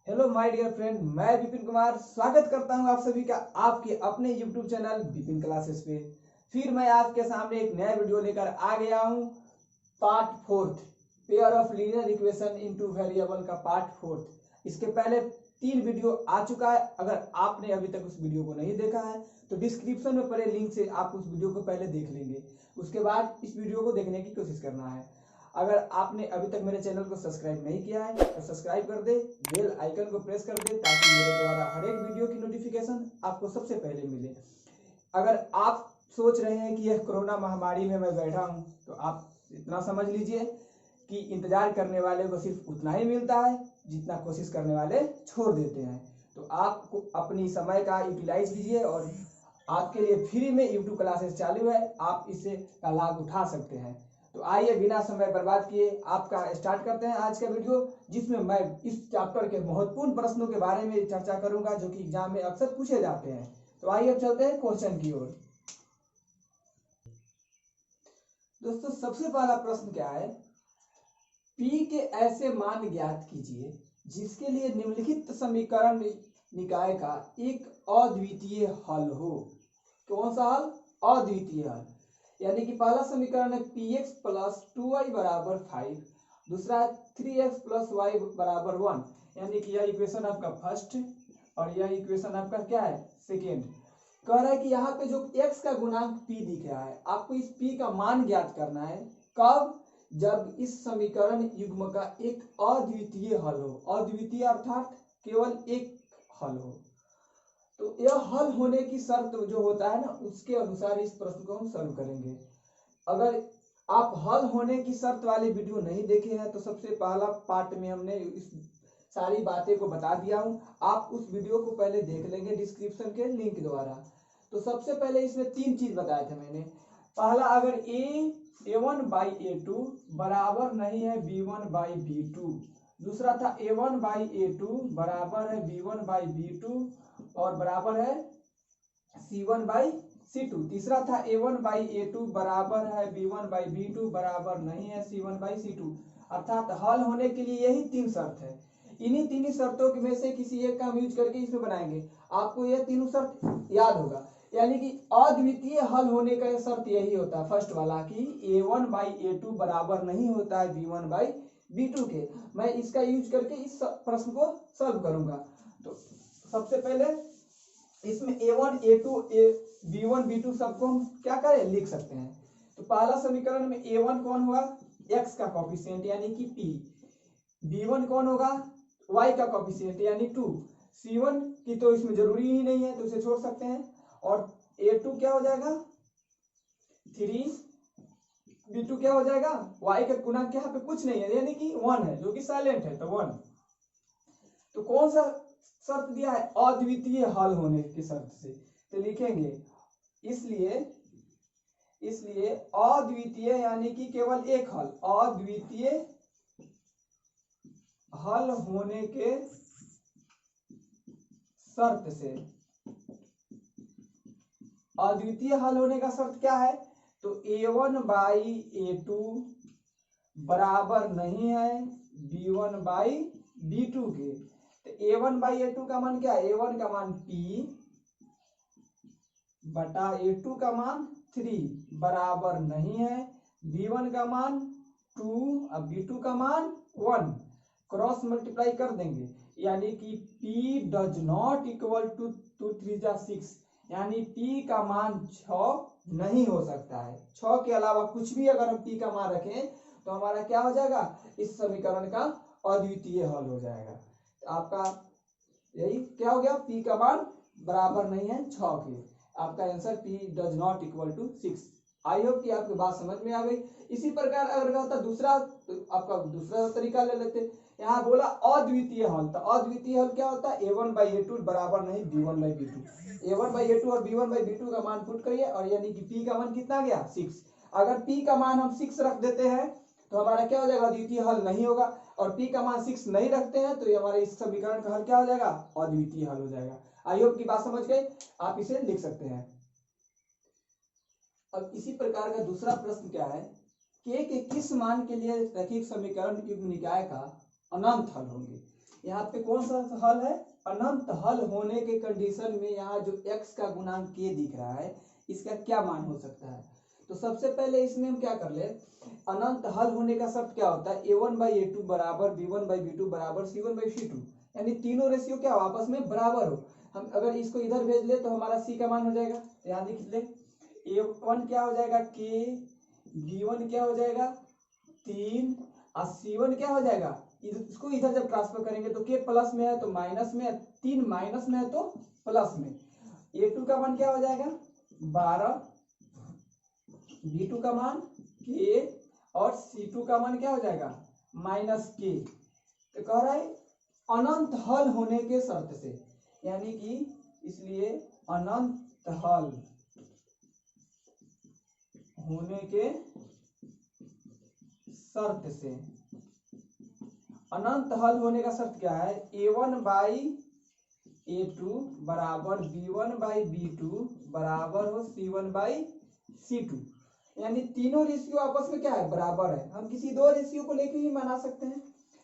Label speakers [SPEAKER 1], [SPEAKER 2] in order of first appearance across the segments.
[SPEAKER 1] Hello my dear friend, मैं विपिन कुमार स्वागत करता हूं आप सभी का आपके अपने यूट्यूब चैनल विपिन क्लासेस पे। फिर मैं आपके सामने एक नया वीडियो लेकर आ गया हूं। Part fourth, pair of linear equation into variable का पार्ट फोर्थ। इसके पहले 3 वीडियो आ चुका है। अगर आपने अभी तक उस वीडियो को नहीं देखा है तो डिस्क्रिप्शन में पड़े लिंक से आप उस वीडियो को पहले देख लेंगे, उसके बाद इस वीडियो को देखने की कोशिश करना है। अगर आपने अभी तक मेरे चैनल को सब्सक्राइब नहीं किया है तो सब्सक्राइब कर दे, बेल आइकन को प्रेस कर दे ताकि मेरे द्वारा हर एक वीडियो की नोटिफिकेशन आपको सबसे पहले मिले। अगर आप सोच रहे हैं कि यह कोरोना महामारी में मैं बैठा हूं तो आप इतना समझ लीजिए कि इंतजार करने वाले को सिर्फ उतना ही मिलता है जितना कोशिश करने वाले छोड़ देते हैं। तो आपको अपनी समय का यूटिलाइज कीजिए और आपके लिए फ्री में यूट्यूब क्लासेस चालू है, आप इससे का लाभ उठा सकते हैं। तो आइए बिना समय बर्बाद किए आपका स्टार्ट करते हैं आज का वीडियो, जिसमें मैं इस चैप्टर के महत्वपूर्ण प्रश्नों के बारे में चर्चा करूंगा जो कि एग्जाम में अक्सर पूछे जाते हैं। तो आइए अब चलते हैं क्वेश्चन की ओर। दोस्तों, सबसे पहला प्रश्न क्या है? P के ऐसे मान ज्ञात कीजिए जिसके लिए निम्नलिखित समीकरण निकाय का एक अद्वितीय हल हो। कौन सा हल? अद्वितीय हल। यानी कि पहला समीकरण है px प्लस 2y बराबर 5, दूसरा है 3x प्लस y बराबर 1। यानी कि यह इक्वेशन आपका फर्स्ट और यह इक्वेशन आपका क्या है? सेकेंड। कह रहा है कि यहाँ पे जो x का गुणांक p दिख रहा है, आपको इस p का मान ज्ञात करना है। कब? जब इस समीकरण युग्म का एक अद्वितीय हल हो। अद्वितीय अर्थात केवल एक हल हो। तो यह हल होने की शर्त जो होता है ना, उसके अनुसार इस प्रश्न को हम सॉल्व करेंगे। अगर आप हल होने की शर्त वाली वीडियो नहीं देखे हैं तो सबसे पहला पार्ट में हमने इस सारी बातें को बता दिया हूं, आप उस वीडियो को पहले देख लेंगे डिस्क्रिप्शन के लिंक द्वारा। तो सबसे पहले इसमें 3 चीज बताए थे मैंने। पहला, अगर a1 बाई a2 बराबर नहीं है b1 बाई b2। दूसरा था a1 बाई a2 बराबर है b1 बाई b2 और बराबर है c1 बाई c2। तीसरा था a1 बाई a2 बराबर है b1 बाई b2 बराबर नहीं है c1 बाई c2। अर्थात हल होने के लिए यही 3 शर्त है। इन्हीं 3 शर्तों में से किसी एक का हम यूज करके इसमें बनाएंगे। आपको यह तीनों शर्त याद होगा। यानी कि अद्वितीय हल होने का शर्त यही होता है, फर्स्ट वाला, कि a1 बाई a2 बराबर नहीं होता है b1 बाई b2 के। मैं इसका यूज करके इस प्रश्न को सॉल्व करूंगा। तो सबसे पहले इसमें a1 a2 b1 b2 सबको हम क्या करें? लिख सकते हैं। तो पहला समीकरण में a1 कौन होगा? x का कोफिशिएंट यानी कि p। b1 कौन होगा? y का कोफिशिएंट यानी 2। c1 की तो इसमें जरूरी ही नहीं है तो इसे छोड़ सकते हैं। और a2 क्या हो जाएगा? 3। b2 क्या हो जाएगा? y का गुणांक यहाँ पे कुछ नहीं है यानी कि 1 है, जो कि साइलेंट है, तो 1। तो कौन सा शर्त दिया है? अद्वितीय हल होने की शर्त से। तो लिखेंगे इसलिए अद्वितीय यानी कि केवल एक हल। अद्वितीय हल होने के शर्त से। अद्वितीय हल होने का शर्त क्या है? तो a1 बाई a2 बराबर नहीं है b1 बाई b2 के। तो a1 बाई a2 का मान क्या है? a1 का मान p बटा a2 का मान 3 बराबर नहीं है b1 का मान 2 और b2 का मान 1। क्रॉस मल्टीप्लाई कर देंगे यानी कि p does not equal to 2 3 जा 6। यानी p का मान 6 नहीं हो सकता है। 6 के अलावा कुछ भी अगर हम p का मान रखें तो हमारा क्या हो जाएगा? इस समीकरण का अद्वितीय हल हो जाएगा। तो आपका यही क्या हो गया? p का मान बराबर नहीं है 6 के। आपका answer p does not equal to 6। I hope कि आपकी बात समझ में आ गई। इसी प्रकार अगर कहता दूसरा, तो आपका दूसरा तरीका ले लेते। यहाँ बोला अद्वितीय हल, तो अद्वितीय हल क्या होता है? a1 बाई a2 बराबर नहीं b1 by b2। a1 by a2 और b1 बाई b2 का मान पुट करिए और यानी कि p का मान कितना गया? 6। अगर p का मान हम 6 रख देते हैं तो हमारा क्या हो जाएगा? अद्वितीय हल नहीं होगा। और p का मान 6 नहीं रखते हैं तो हमारे इस समीकरण का हल क्या हो जाएगा? अद्वितीय हल हो जाएगा। आई होप की बात समझ गए, आप इसे लिख सकते हैं। अब इसी प्रकार का दूसरा प्रश्न क्या है? k के किस मान के लिए रैखिक समीकरण युग्म निकाय का अनंत हल होंगे? यहाँ पे कौन सा हल है, अनंत हल होने के कंडीशन में यहाँ जो x का गुणांक k दिख रहा है इसका क्या मान हो सकता है। तो सबसे पहले इसमें हम क्या कर ले, अनंत हल होने का शर्त क्या होता है, a1/a2 बराबर b1/b2 बराबर c1/c2, यानी तीनों रेशियो क्या हो, आपस में बराबर हो। हम अगर इसको इधर भेज ले तो हमारा c का मान हो जाएगा, यहाँ लिख ले a1 क्या हो जाएगा k, b1 क्या हो जाएगा 3 और c1 क्या हो जाएगा, इसको इधर जब ट्रांसफर करेंगे तो k प्लस में है तो माइनस में है, 3 माइनस में है तो प्लस में। a2 का मान क्या हो जाएगा 12, b2 का मान k और c2 का मान क्या हो जाएगा -k। तो कह रहा है अनंत हल होने के शर्त से, यानी कि इसलिए अनंत हल होने के शर्त से, अनंत हल होने का शर्त क्या है, a1/a2 बराबर b1/b2 बराबर हो c1/c2, यानी तीनों रेशियो आपस में क्या है बराबर है। हम किसी दो रेशियो को लेके ही बना सकते हैं।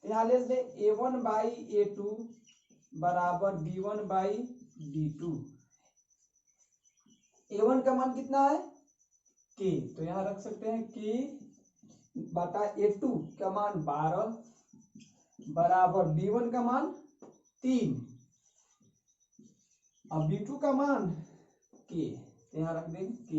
[SPEAKER 1] तो यहाँ ले a1/a2 बराबर b1/b2, a1 का मान कितना है k, तो यहाँ रख सकते हैं k बटा a2 का मान 12 बराबर b1 का मान 3 और b2 का मान k, यहाँ रख देंगे k।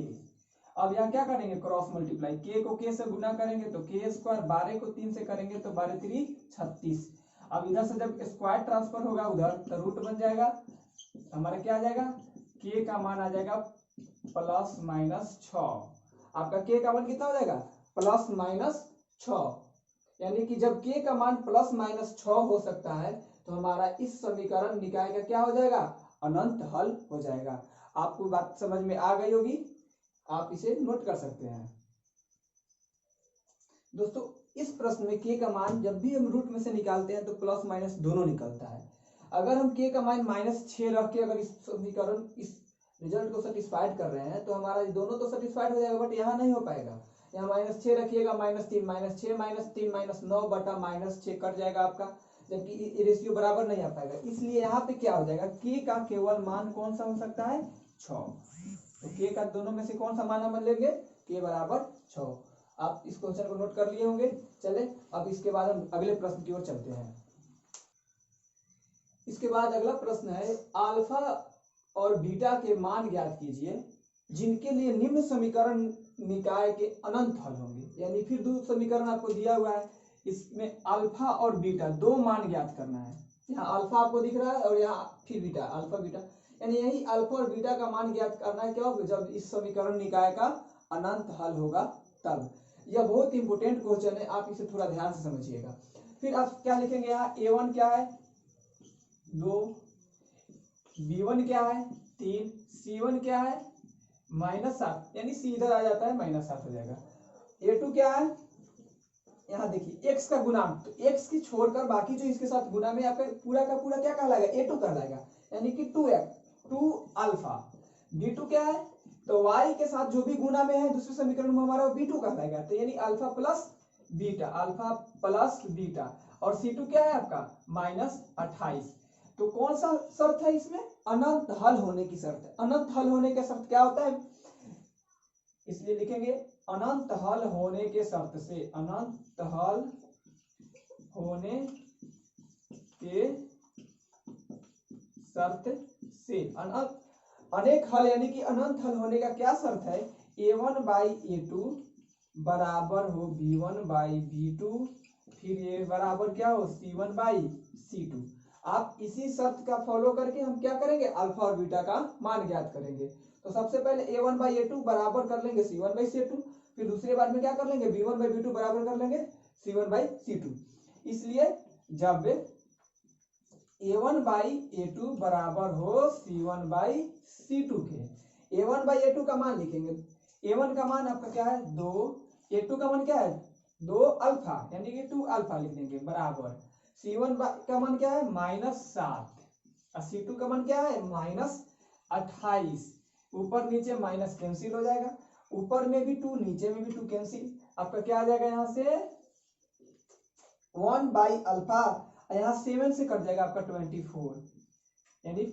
[SPEAKER 1] अब यहाँ क्या करेंगे क्रॉस मल्टीप्लाई, k को k से गुना करेंगे तो k स्क्वायर, 12 को 3 से करेंगे तो 12 3 36। अब इधर से जब स्क्वायर ट्रांसफर होगा उधर तो रूट बन जाएगा, हमारा क्या आ जाएगा k का मान आ जाएगा +-6। आपका k का मान कितना हो जाएगा +-6, यानी कि जब k का मान +-6 हो सकता है तो हमारा इस समीकरण निकाय का क्या हो जाएगा अनंत हल हो जाएगा। आपको बात समझ में आ गई होगी, आप इसे नोट कर सकते हैं। दोस्तों इस प्रश्न में k का मान जब भी हम रूट में से निकालते हैं तो प्लस माइनस दोनों निकलता है। अगर हम k का मान -6 रख के अगर इस समीकरण इस रिजल्ट को सेटिस्फाइड कर रहे हैं तो हमारा दोनों तो सेटिस्फाइड हो जाएगा, बट यहाँ नहीं हो पाएगा। यहाँ -6 रखिएगा -3 -6 -3 -9 बटा -6 कट जाएगा आपका, जबकि रेशियो बराबर नहीं आ पाएगा। इसलिए यहाँ पे क्या हो जाएगा k का केवल मान कौन सा हो सकता है 6। तो k का दोनों में से कौन सा मान हम लेंगे, k बराबर 6। आप इस क्वेश्चन को नोट कर लिए होंगे। चले अब इसके बाद हम अगले प्रश्न की ओर चलते हैं। इसके बाद अगला प्रश्न है अल्फा और बीटा के मान ज्ञात कीजिए जिनके लिए निम्न समीकरण निकाय के अनंत हल होंगे। यानी फिर दो समीकरण आपको दिया हुआ है, इसमें अल्फा और बीटा दो मान ज्ञात करना है। यहाँ अल्फा आपको दिख रहा है और यहाँ फिर बीटा, अल्फा बीटा, यानी यही अल्फा और बीटा का मान ज्ञात करना है। क्यों, जब इस समीकरण निकाय का अनंत हल होगा तब। यह बहुत इंपोर्टेंट क्वेश्चन है, आप इसे थोड़ा ध्यान से समझिएगा। फिर आप क्या लिखेंगे, यहाँ a1 क्या है 2, b1 क्या है 3, c1 क्या है -7, यानी c इधर आ जाता है -7 हो जाएगा। a2 क्या है, यहाँ देखिए x का गुणांक, तो x की छोड़कर बाकी जो इसके साथ गुना में आपका पूरा का पूरा क्या कहलाएगा a2 कहलाएगा, यानी कि 2 अल्फा। b2 क्या है, तो y के साथ जो भी गुना में है दूसरे समीकरण में हमारा b2 कहलाएगा, तो यानी अल्फा प्लस बीटा। और c2 क्या है आपका -28। तो कौन सा शर्त है इसमें, अनंत हल होने की शर्त है। अनंत हल होने का शर्त क्या होता है, इसलिए लिखेंगे अनंत हल होने के शर्त से, अनंत हल होने के शर्त से, अनेक हल यानी कि अनंत हल होने का क्या शर्त है, a1/a2 बराबर हो b1/b2, फिर ये बराबर क्या हो c1/c2। आप इसी शर्त का फॉलो करके हम क्या करेंगे, अल्फा और बीटा का मान ज्ञात करेंगे। तो सबसे पहले a1/a2 बराबर कर लेंगे c1/c2, फिर दूसरे बार में क्या कर लेंगे b1/b2 बराबर कर लेंगे c1/c2। इसलिए जब a1/a2 बराबर हो c1/c2 के, a1/a2 का मान लिखेंगे, a1 का मान आपका क्या है 2, a2 का मान क्या है 2 अल्फा, यानी कि 2 अल्फा लिख देंगे बराबर, c1 का मान क्या है -7 और c2 का मान क्या है -28। ऊपर नीचे माइनस कैंसिल हो जाएगा, ऊपर में भी 2 नीचे में भी 2 कैंसिल, आपका क्या आ जाएगा यहाँ से 1/अल्फा, यहाँ 7 से कट जाएगा आपका 24, यानी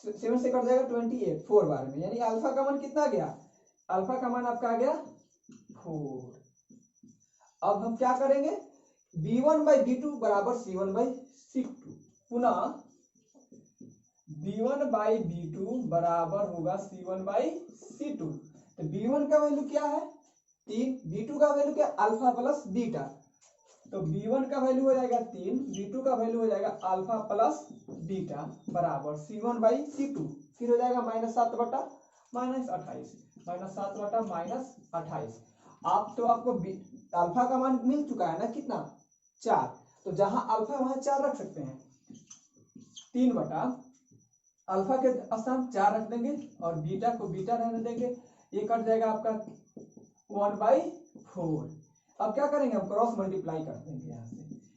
[SPEAKER 1] 7 से कट जाएगा 28 4 बार में, यानी अल्फा का मान कितना गया, अल्फा का मान आपका आ गया 4। अब हम क्या करेंगे, b1/b2 बराबर c1/c2, पुनः b1/b2 बराबर होगा c1/c2। तो b1 का वैल्यू क्या है 3, b2 का वैल्यू क्या, अल्फा प्लस बीटा, तो b1 का वैल्यू हो जाएगा 3, b2 का वैल्यू हो जाएगा अल्फा प्लस बीटा बराबर c1/c2, फिर हो जाएगा -7 बटा -28, -7 बटा -28। आप तो आपको अल्फा का मान मिल चुका है ना कितना 4, तो जहां अल्फा वहां 4 रख सकते हैं, 3 बटा अल्फा के स्थान 4 रख देंगे और बीटा को बीटा रहने देंगे, ये कट जाएगा आपका 1/4। अब क्या करेंगे, हम क्रॉस मल्टीप्लाई कर देंगे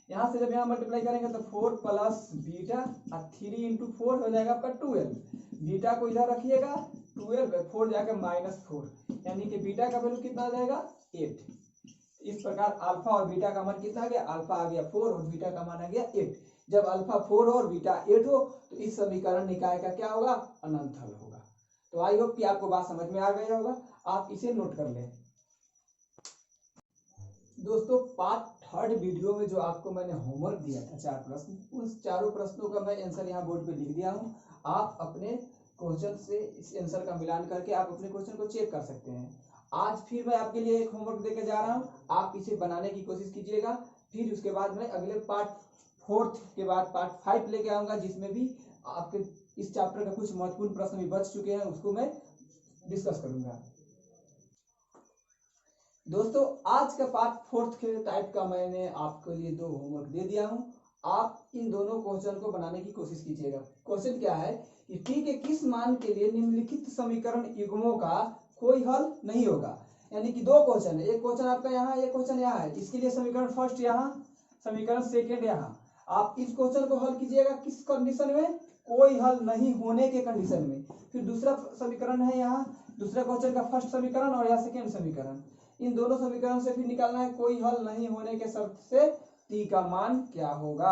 [SPEAKER 1] यहाँ से जब यहाँ मल्टीप्लाई करेंगे तो 4 प्लस बीटा और 3 × 4 हो जाएगा आपका 12, बीटा को इधर रखिएगा 12 4 जाकर -4, यानी कि बीटा का वैल्यू कितना आ जाएगा 8। इस प्रकार अल्फा और बीटा का मान कितना आ गया, अल्फा आ गया 4 और बीटा का मान आ गया 8। जब अल्फा 4 और बीटा 8 हो तो इस समीकरण निकाय का क्या होगा, अनंत हल होगा। तो आई होप कि आपको बात समझ में आ गया होगा, आप इसे नोट कर लें। दोस्तों पार्ट 3 वीडियो में जो आपको मैंने होमवर्क दिया था 4 प्रश्न, उन चारों प्रश्नों का मैं आंसर यहाँ बोर्ड पे लिख दिया हूँ। आप अपने क्वेश्चन से इस आंसर का मिलान करके आप अपने क्वेश्चन को चेक कर सकते हैं। आज फिर मैं आपके लिए एक होमवर्क देकर जा रहा हूँ, आप इसे बनाने की कोशिश कीजिएगा। फिर उसके बाद मैं अगले पार्ट 4 के बाद पार्ट 5 लेके आऊंगा, जिसमें भी आपके इस चैप्टर का कुछ महत्वपूर्ण प्रश्न भी बच चुके हैं, उसको मैं डिस्कस करूंगा। दोस्तों आज का पार्ट 4 के टाइप का मैंने आपके लिए 2 होमवर्क दे दिया हूं, आप इन दोनों क्वेश्चन को बनाने की कोशिश कीजिएगा। क्वेश्चन क्या है कि t के किस मान के लिए निम्नलिखित समीकरण युग्मों का कोई हल नहीं होगा। यानी कि 2 क्वेश्चन है, एक क्वेश्चन आपका यहाँ, एक क्वेश्चन यहाँ है, इसके लिए समीकरण फर्स्ट यहाँ, समीकरण सेकेंड यहाँ। आप इस क्वेश्चन को हल कीजिएगा किस कंडीशन में, कोई हल नहीं होने के कंडीशन में। फिर दूसरा समीकरण है यहाँ, दूसरा क्वेश्चन का फर्स्ट समीकरण और यहाँ सेकेंड समीकरण, इन दोनों समीकरण से फिर निकालना है कोई हल नहीं होने के शर्त से t का मान क्या होगा।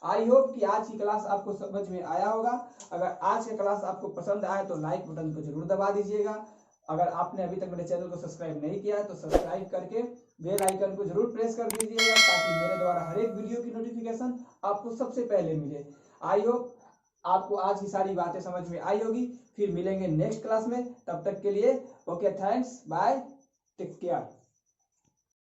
[SPEAKER 1] आई होप कि आज की क्लास आपको समझ में आया होगा। अगर आज की क्लास आपको पसंद आए तो लाइक बटन को जरूर दबा दीजिएगा। अगर आपने अभी तक मेरे चैनल को सब्सक्राइब नहीं किया है तो सब्सक्राइब करके बेल आइकन को जरूर प्रेस कर दीजिएगा, ताकि मेरे द्वारा हर एक वीडियो की नोटिफिकेशन आपको सबसे पहले मिले। आई होप आपको आज की सारी बातें समझ में आई होगी। फिर मिलेंगे नेक्स्ट क्लास में, तब तक के लिए okay, thanks, bye, take care.